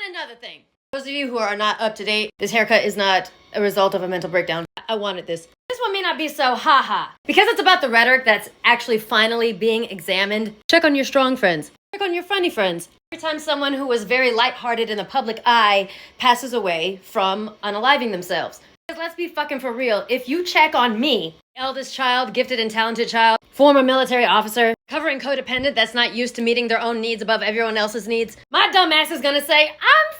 And another thing. Those of you who are not up to date, this haircut is not a result of a mental breakdown. I wanted this. This one may not be so haha. Because it's about the rhetoric that's actually finally being examined. Check on your strong friends. Check on your funny friends. Every time someone who was very lighthearted in the public eye passes away from unaliving themselves. Because let's be fucking for real. If you check on me, eldest child, gifted and talented child, former military officer, covering codependent that's not used to meeting their own needs above everyone else's needs, my dumb ass is gonna say, I'm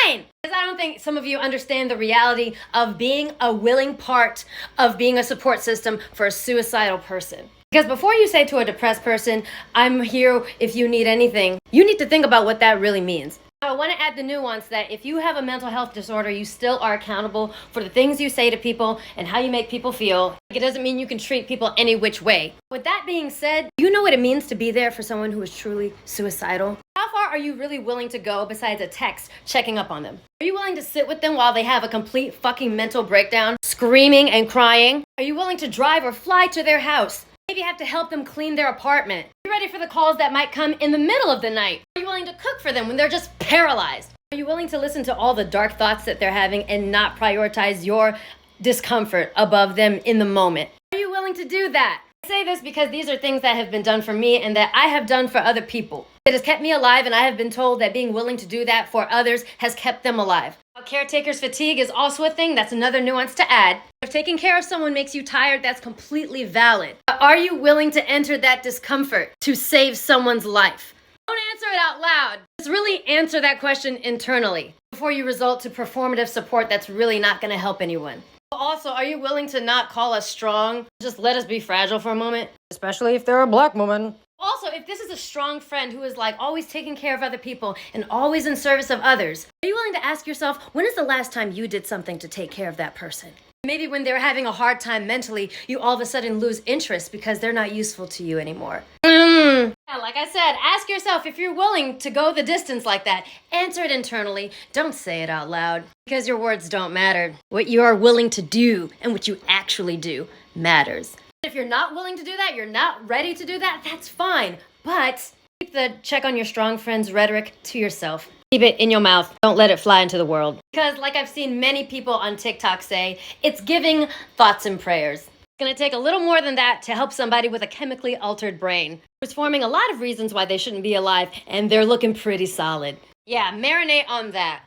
fine. Because I don't think some of you understand the reality of being a willing part of being a support system for a suicidal person. Because before you say to a depressed person, I'm here if you need anything, you need to think about what that really means. I want to add the nuance that if you have a mental health disorder, you still are accountable for the things you say to people and how you make people feel. It doesn't mean you can treat people any which way. With that being said, you know what it means to be there for someone who is truly suicidal? How far are you really willing to go besides a text checking up on them? Are you willing to sit with them while they have a complete fucking mental breakdown, screaming and crying? Are you willing to drive or fly to their house? Maybe you have to help them clean their apartment. Are you ready for the calls that might come in the middle of the night? Are you willing to cook for them when they're just paralyzed? Are you willing to listen to all the dark thoughts that they're having and not prioritize your discomfort above them in the moment? Are you willing to do that? I say this because these are things that have been done for me and that I have done for other people. It has kept me alive, and I have been told that being willing to do that for others has kept them alive. Caretaker's fatigue is also a thing. That's another nuance to add. If taking care of someone makes you tired, that's completely valid. But are you willing to enter that discomfort to save someone's life? Don't answer it out loud. Just really answer that question internally before you resort to performative support that's really not going to help anyone. Also, are you willing to not call us strong? Just let us be fragile for a moment, especially if they're a black woman. Also, if this is a strong friend who is like always taking care of other people and always in service of others, are you willing to ask yourself, when is the last time you did something to take care of that person? Maybe when they're having a hard time mentally, you all of a sudden lose interest because they're not useful to you anymore. Yeah, like I said, ask yourself if you're willing to go the distance like that. Answer it internally. Don't say it out loud because your words don't matter. What you are willing to do and what you actually do matters. If you're not willing to do that, you're not ready to do that, that's fine. But keep the check on your strong friends rhetoric to yourself. Keep it in your mouth. Don't let it fly into the world. Because like I've seen many people on TikTok say, it's giving thoughts and prayers. It's going to take a little more than that to help somebody with a chemically altered brain who's forming a lot of reasons why they shouldn't be alive, and they're looking pretty solid. Yeah, marinate on that.